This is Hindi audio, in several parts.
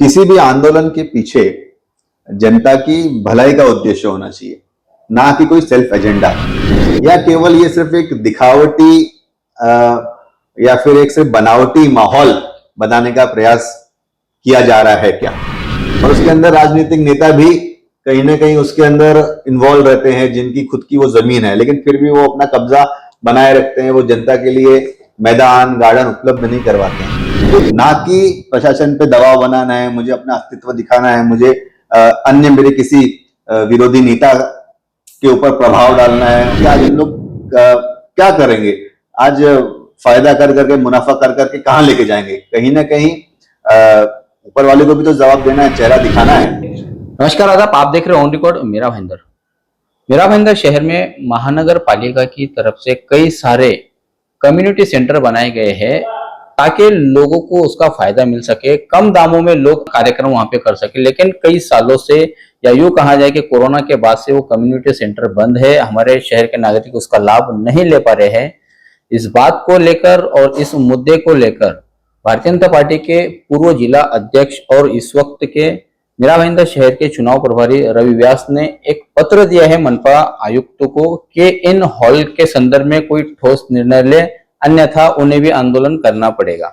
किसी भी आंदोलन के पीछे जनता की भलाई का उद्देश्य होना चाहिए, ना कि कोई सेल्फ एजेंडा या केवल ये सिर्फ एक दिखावटी या फिर एक सिर्फ बनावटी माहौल बनाने का प्रयास किया जा रहा है क्या। और उसके अंदर राजनीतिक नेता भी कहीं ना कहीं उसके अंदर इन्वॉल्व रहते हैं, जिनकी खुद की वो जमीन है, लेकिन फिर भी वो अपना कब्जा बनाए रखते हैं। वो जनता के लिए मैदान गार्डन उपलब्ध नहीं करवाते हैं। तो ना कि प्रशासन पे दबाव बनाना है, मुझे अपना अस्तित्व दिखाना है, मुझे अन्य मेरे किसी विरोधी नेता के ऊपर प्रभाव डालना है। कि आज इन लोग क्या करेंगे, आज फायदा कर करके मुनाफा कर करके कहां लेके जाएंगे। कहीं ना कहीं ऊपर वाले को भी तो जवाब देना है, चेहरा दिखाना है। नमस्कार आदाब, आप देख रहे हो ऑन रिकॉर्ड मेरा भाईंदर। मेरा भाईंदर शहर में महानगर पालिका की तरफ से कई सारे कम्युनिटी सेंटर बनाए गए हैं ताकि लोगों को उसका फायदा मिल सके, कम दामों में लोग कार्यक्रम वहां पे कर सके। लेकिन कई सालों से या यूं कहा जाए कि कोरोना के बाद से वो कम्युनिटी सेंटर बंद है। हमारे शहर के नागरिक उसका लाभ नहीं ले पा रहे हैं। इस बात को लेकर और इस मुद्दे को लेकर भारतीय जनता पार्टी के पूर्व जिला अध्यक्ष और इस वक्त के मेरा भाईंदर शहर के चुनाव प्रभारी रवि व्यास ने एक पत्र दिया है मनपा आयुक्त को कि इन हॉल के संदर्भ में कोई ठोस निर्णय ले, अन्यथा उन्हें भी आंदोलन करना पड़ेगा।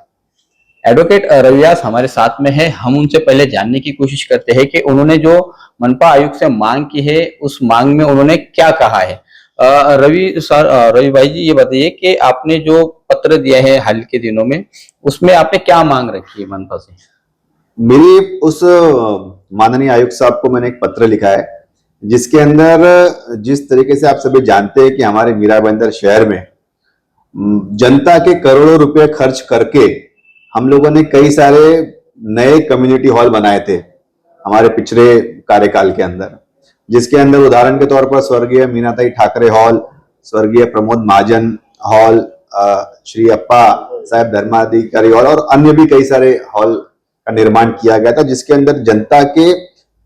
एडवोकेट रवि व्यास हमारे साथ में है। हम उनसे पहले जानने की कोशिश करते हैं कि उन्होंने जो मनपा आयुक्त से मांग की है उस मांग में उन्होंने क्या कहा है। रवि भाई जी, ये बताइए कि आपने जो पत्र दिया है हाल के दिनों में, उसमें आपने क्या मांग रखी है मनपा से? मेरी उस माननीय आयुक्त साहब को मैंने एक पत्र लिखा है, जिसके अंदर जिस तरीके से आप सभी जानते हैं कि हमारे मीरा भाईंदर शहर में जनता के करोड़ों रुपए खर्च करके हम लोगों ने कई सारे नए कम्युनिटी हॉल बनाए थे हमारे पिछले कार्यकाल के अंदर, जिसके अंदर उदाहरण के तौर पर स्वर्गीय मीनाताई ठाकरे हॉल, स्वर्गीय प्रमोद महाजन हॉल, श्री अप्पा साहब धर्माधिकारी हॉल और अन्य भी कई सारे हॉल का निर्माण किया गया था, जिसके अंदर जनता के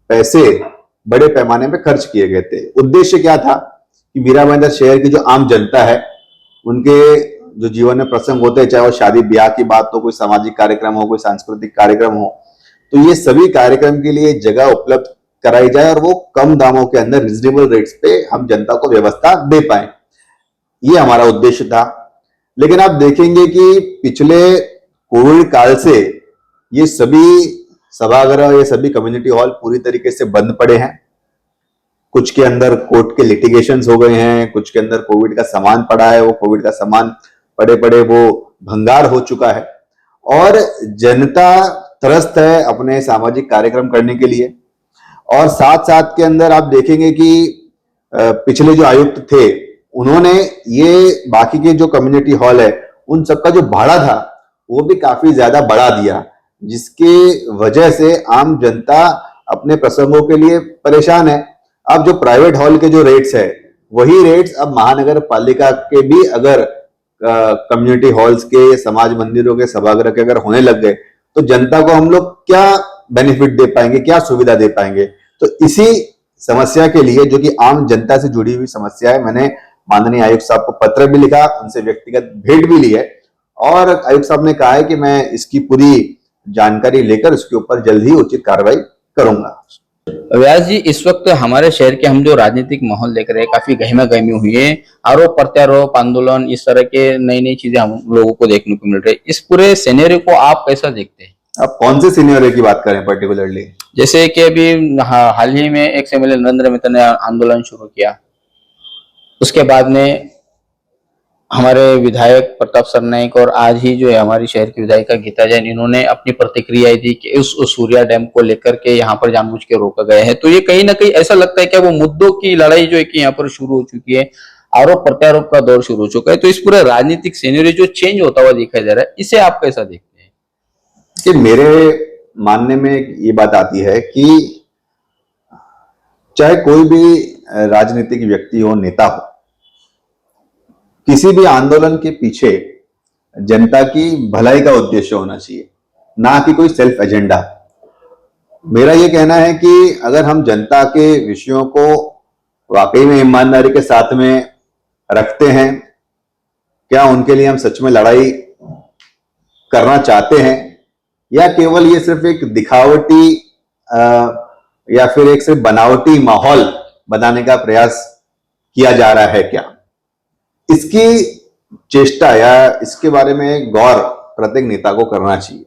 पैसे बड़े पैमाने पे खर्च किए गए थे। उद्देश्य क्या था कि मीरा भाईंदर शहर की जो आम जनता है, उनके जो जीवन में प्रसंग होते हैं, चाहे वो शादी ब्याह की बात हो, कोई सामाजिक कार्यक्रम हो, कोई सांस्कृतिक कार्यक्रम हो, तो ये सभी कार्यक्रम के लिए जगह उपलब्ध कराई जाए और वो कम दामों के अंदर रिजनेबल रेट्स पे हम जनता को व्यवस्था दे पाए। ये हमारा उद्देश्य था। लेकिन आप देखेंगे कि पिछले कोविड काल से ये सभी सभागृह, ये सभी कम्युनिटी हॉल पूरी तरीके से बंद पड़े हैं। कुछ के अंदर कोर्ट के लिटिगेशंस हो गए हैं, कुछ के अंदर कोविड का सामान पड़ा है, वो कोविड का सामान पड़े पड़े वो भंगार हो चुका है और जनता त्रस्त है अपने सामाजिक कार्यक्रम करने के लिए। और साथ साथ के अंदर आप देखेंगे कि पिछले जो आयुक्त थे, उन्होंने ये बाकी के जो कम्युनिटी हॉल है उन सबका जो भाड़ा था वो भी काफी ज्यादा बढ़ा दिया, जिसके वजह से आम जनता अपने प्रसंगों के लिए परेशान है। अब जो प्राइवेट हॉल के जो रेट्स है, वही रेट्स अब महानगर पालिका के भी अगर कम्युनिटी हॉल्स के, समाज मंदिरों के, सभागृह के अगर होने लग गए तो जनता को हम लोग क्या बेनिफिट दे पाएंगे, क्या सुविधा दे पाएंगे। तो इसी समस्या के लिए, जो कि आम जनता से जुड़ी हुई समस्या है, मैंने माननीय आयुक्त साहब को पत्र भी लिखा, उनसे व्यक्तिगत भेंट भी ली है और आयुक्त साहब ने कहा है कि मैं इसकी पूरी जानकारी लेकर उसके ऊपर जल्द ही उचित कार्रवाई करूंगा। व्यास जी, इस वक्त हमारे शहर के हम जो राजनीतिक माहौल देख रहे हैं, काफी गहमा गहमी हुई है। आरोप प्रत्यारोप, आंदोलन, इस तरह के नई नई चीजें हम लोगों को देखने को मिल रही है। इस पूरे सिनेरियो को आप कैसा देखते हैं? आप कौन से सिनेरियो की बात करें पर्टिकुलरली? जैसे कि अभी हाल ही में एक्स एमएलए नरेंद्र मित्र ने आंदोलन शुरू किया, उसके बाद में हमारे विधायक प्रताप सरनाईक और आज ही जो है हमारी शहर की विधायिका गीता जैन, इन्होंने अपनी प्रतिक्रिया दी कि उस सूर्या डैम को लेकर के यहाँ पर जानबूझ के रोका गया है। तो ये कहीं ना कहीं ऐसा लगता है कि वो मुद्दों की लड़ाई जो है कि यहाँ पर शुरू हो चुकी है, आरोप प्रत्यारोप का दौर शुरू हो चुका है। तो इस पूरे राजनीतिक सिनेरियो जो चेंज होता हुआ दिखाई दे रहा है, इसे आप कैसा देखते हैं? कि मेरे मानने में ये बात आती है कि चाहे कोई भी राजनीतिक व्यक्ति हो, नेता हो, किसी भी आंदोलन के पीछे जनता की भलाई का उद्देश्य होना चाहिए, ना कि कोई सेल्फ एजेंडा। मेरा यह कहना है कि अगर हम जनता के विषयों को वाकई में ईमानदारी के साथ में रखते हैं, क्या उनके लिए हम सच में लड़ाई करना चाहते हैं, या केवल ये सिर्फ एक दिखावटी या फिर एक सिर्फ बनावटी माहौल बनाने का प्रयास किया जा रहा है क्या? इसकी चेष्टा या इसके बारे में गौर प्रत्येक नेता को करना चाहिए।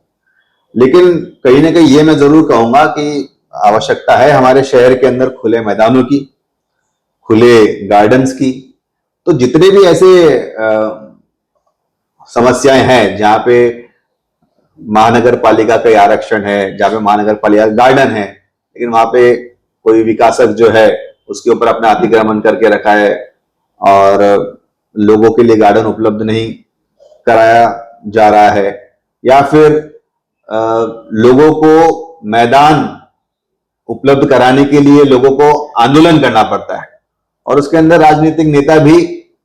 लेकिन कहीं ना कहीं ये मैं जरूर कहूंगा कि आवश्यकता है हमारे शहर के अंदर खुले मैदानों की, खुले गार्डन्स की। तो जितने भी ऐसे समस्याएं हैं जहां पे महानगर पालिका का आरक्षण है, जहां पे महानगर पालिका गार्डन है, लेकिन वहां पे कोई विकासक जो है उसके ऊपर अपना अतिक्रमण करके रखा है और लोगों के लिए गार्डन उपलब्ध नहीं कराया जा रहा है, या फिर लोगों को मैदान उपलब्ध कराने के लिए लोगों को आंदोलन करना पड़ता है और उसके अंदर राजनीतिक नेता भी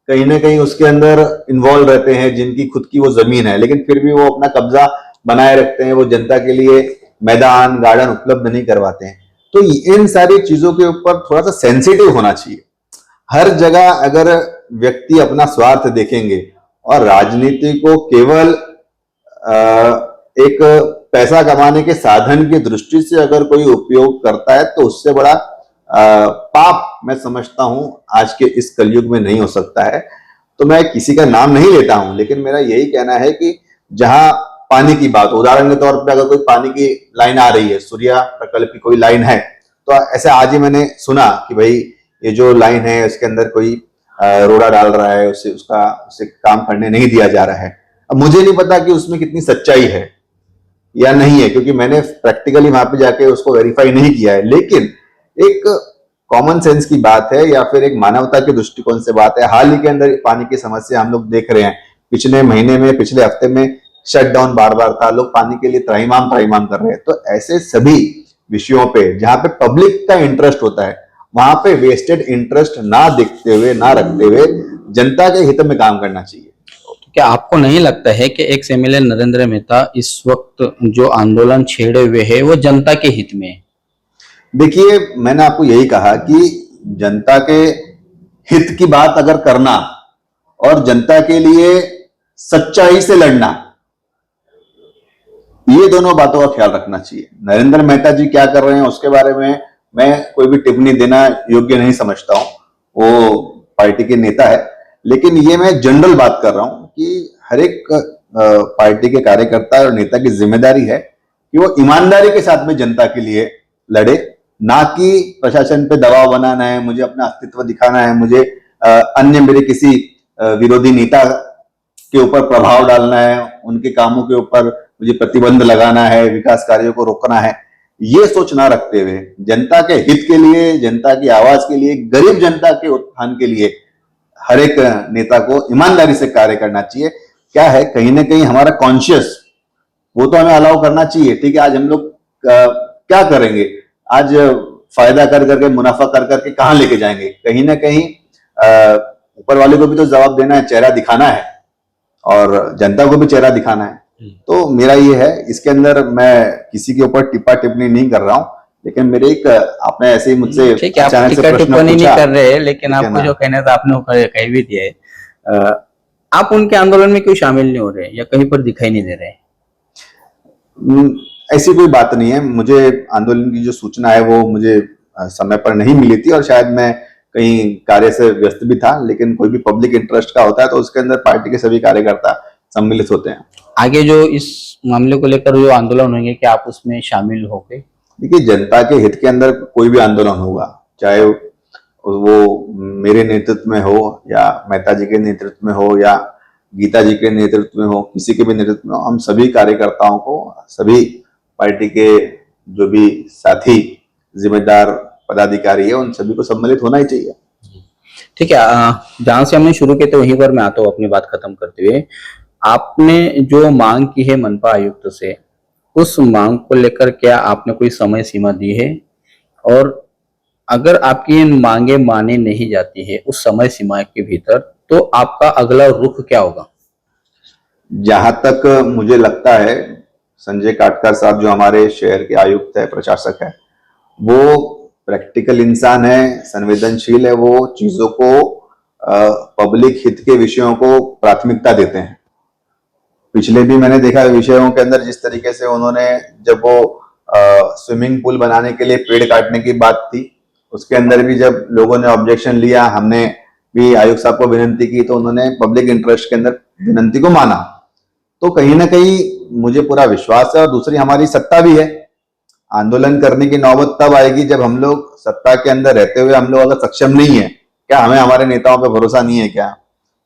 कहीं ना कहीं उसके अंदर इन्वॉल्व रहते हैं, जिनकी खुद की वो जमीन है, लेकिन फिर भी वो अपना कब्जा बनाए रखते हैं, वो जनता के लिए मैदान गार्डन उपलब्ध नहीं करवाते हैं। तो इन सारी चीजों के ऊपर थोड़ा सा सेंसिटिव होना चाहिए। हर जगह अगर व्यक्ति अपना स्वार्थ देखेंगे और राजनीति को केवल एक पैसा कमाने के साधन की दृष्टि से अगर कोई उपयोग करता है तो उससे बड़ा पाप मैं समझता हूं आज के इस कलयुग में नहीं हो सकता है। तो मैं किसी का नाम नहीं लेता हूं, लेकिन मेरा यही कहना है कि जहां पानी की बात, उदाहरण के तौर पर अगर कोई पानी की लाइन आ रही है, सूर्या प्रकल्प की कोई लाइन है, तो ऐसे आज ही मैंने सुना कि भाई ये जो लाइन है उसके अंदर कोई रोड़ा डाल रहा है, उसे काम करने नहीं दिया जा रहा है। अब मुझे नहीं पता कि उसमें कितनी सच्चाई है या नहीं है, क्योंकि मैंने प्रैक्टिकली वहां पे जाके उसको वेरीफाई नहीं किया है, लेकिन एक कॉमन सेंस की बात है या फिर एक मानवता के दृष्टिकोण से बात है। हाल ही के अंदर पानी की समस्या हम लोग देख रहे हैं, पिछले महीने में, पिछले हफ्ते में शटडाउन बार बार था, लोग पानी के लिए त्राहिमाम कर रहे हैं। तो ऐसे सभी विषयों पे जहां पे पब्लिक का इंटरेस्ट होता है, वहां पे वेस्टेड इंटरेस्ट ना देखते हुए, ना रखते हुए जनता के हित में काम करना चाहिए। क्या आपको नहीं लगता है कि एक्स एमएलए नरेंद्र मेहता इस वक्त जो आंदोलन छेड़े हुए है वो जनता के हित में है? देखिए, मैंने आपको यही कहा कि जनता के हित की बात अगर करना और जनता के लिए सच्चाई से लड़ना, ये दोनों बातों का ख्याल रखना चाहिए। नरेंद्र मेहता जी क्या कर रहे हैं उसके बारे में मैं कोई भी टिप्पणी देना योग्य नहीं समझता हूं, वो पार्टी के नेता है। लेकिन ये मैं जनरल बात कर रहा हूं कि हर एक पार्टी के कार्यकर्ता और नेता की जिम्मेदारी है कि वो ईमानदारी के साथ में जनता के लिए लड़े, ना कि प्रशासन पे दबाव बनाना है, मुझे अपना अस्तित्व दिखाना है, मुझे अन्य मेरे किसी विरोधी नेता के ऊपर प्रभाव डालना है, उनके कामों के ऊपर मुझे प्रतिबंध लगाना है, विकास कार्यों को रोकना है। ये सोच ना रखते हुए जनता के हित के लिए, जनता की आवाज के लिए, गरीब जनता के उत्थान के लिए हर एक नेता को ईमानदारी से कार्य करना चाहिए। क्या है, कहीं ना कहीं हमारा कॉन्शियस वो तो हमें अलाउ करना चाहिए। ठीक है, आज हम लोग क्या करेंगे, आज फायदा कर करके, मुनाफा कर करके कहां लेके जाएंगे? कहीं ना कहीं ऊपर वाले को भी तो जवाब देना है, चेहरा दिखाना है और जनता को भी चेहरा दिखाना है। तो मेरा ये है, इसके अंदर मैं किसी के ऊपर टिप्पा टिप्पणी नहीं कर रहा हूं, लेकिन मेरे एक आपने ऐसे ही मुझसे ठीक है, आप टिक्का टिप्पणी नहीं कर रहे हैं, लेकिन आपको जो कहना था आपने कह भी दिया है। आप उनके आंदोलन में क्यों शामिल नहीं हो रहे या कहीं पर दिखाई नहीं दे रहे? ऐसी कोई बात नहीं है। मुझे आंदोलन की जो सूचना है वो मुझे समय पर नहीं मिली थी और शायद मैं कहीं कार्य से व्यस्त भी था, लेकिन कोई भी पब्लिक इंटरेस्ट का होता है तो उसके अंदर पार्टी के सभी कार्यकर्ता सम्मिलित होते हैं। आगे जो इस मामले को लेकर जो आंदोलन होंगे, क्या आप उसमें शामिल होंगे? देखिए, जनता के हित के अंदर कोई भी आंदोलन होगा, चाहे वो मेरे नेतृत्व में हो या मेहता जी के नेतृत्व में हो या गीता जी के नेतृत्व में हो, किसी के भी नेतृत्व में हो, हम सभी कार्यकर्ताओं को, सभी पार्टी के जो भी साथी जिम्मेदार पदाधिकारी है, उन सभी को सम्मिलित होना ही चाहिए। ठीक है, जहां से हमने शुरू किया तो वहीं पर मैं आता हूँ अपनी बात खत्म करते हुए। आपने जो मांग की है मनपा आयुक्त से, उस मांग को लेकर क्या आपने कोई समय सीमा दी है? और अगर आपकी इन मांगे माने नहीं जाती है उस समय सीमा के भीतर, तो आपका अगला रुख क्या होगा? जहां तक मुझे लगता है, संजय काटकर साहब जो हमारे शहर के आयुक्त है, प्रशासक है, वो प्रैक्टिकल इंसान है, संवेदनशील है, वो चीजों को पब्लिक हित के विषयों को प्राथमिकता देते हैं। पिछले भी मैंने देखा विषयों के अंदर जिस तरीके से उन्होंने जब वो स्विमिंग पूल बनाने के लिए पेड़ काटने की बात थी, उसके अंदर भी जब लोगों ने ऑब्जेक्शन लिया, हमने भी आयुक्त साहब को विनंती की, तो उन्होंने पब्लिक इंटरेस्ट के अंदर विनंती को माना। तो कहीं ना कहीं मुझे पूरा विश्वास है, और दूसरी हमारी सत्ता भी है। आंदोलन करने की नौबत तब आएगी जब हम लोग सत्ता के अंदर रहते हुए हम लोग अगर सक्षम नहीं है। क्या हमें हमारे नेताओं पे भरोसा नहीं है क्या?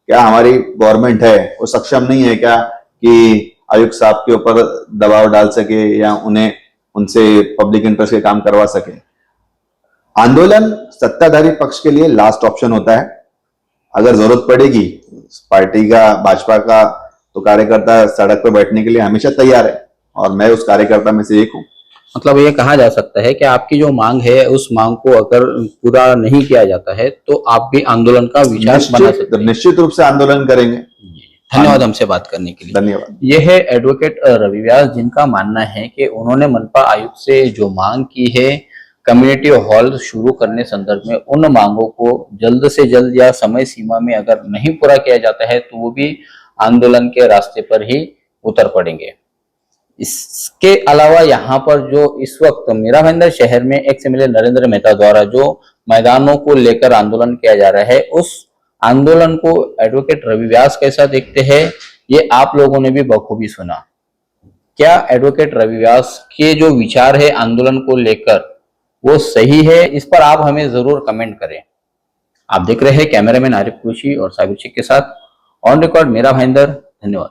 क्या हमारी गवर्नमेंट है वो सक्षम नहीं है क्या कि आयुक्त साहब के ऊपर दबाव डाल सके या उन्हें उनसे पब्लिक इंटरेस्ट के काम करवा सके? आंदोलन सत्ताधारी पक्ष के लिए लास्ट ऑप्शन होता है। अगर जरूरत पड़ेगी पार्टी का, भाजपा का, तो कार्यकर्ता सड़क पर बैठने के लिए हमेशा तैयार है, और मैं उस कार्यकर्ता में से एक हूं। मतलब ये कहा जा सकता है कि आपकी जो मांग है उस मांग को अगर पूरा नहीं किया जाता है तो आप भी आंदोलन का विचार बना सकते हैं। निश्चित रूप से आंदोलन करेंगे। धन्यवाद हमसे बात करने के लिए। धन्यवाद। ये है एडवोकेट रवि व्यास, जिनका मानना है कि उन्होंने मनपा आयुक्त से जो मांग की है कम्युनिटी हॉल शुरू करने संदर्भ में, उन मांगों को जल्द से जल्द या समय सीमा में अगर नहीं पूरा किया जाता है तो वो भी आंदोलन के रास्ते पर ही उतर पड़ेंगे। इसके अलावा यहाँ पर जो इस वक्त मीरा भाईंदर शहर में एक्स एमएलए नरेंद्र मेहता द्वारा जो मैदानों को लेकर आंदोलन किया जा रहा है, उस आंदोलन को एडवोकेट रवि व्यास कैसा देखते हैं ये आप लोगों ने भी बखूबी सुना। क्या एडवोकेट रवि व्यास के जो विचार है आंदोलन को लेकर वो सही है? इस पर आप हमें जरूर कमेंट करें। आप देख रहे हैं कैमरामैन आरिफ कुरैशी और साबिर शेख के साथ ऑन रिकॉर्ड मीरा भाईंदर। धन्यवाद।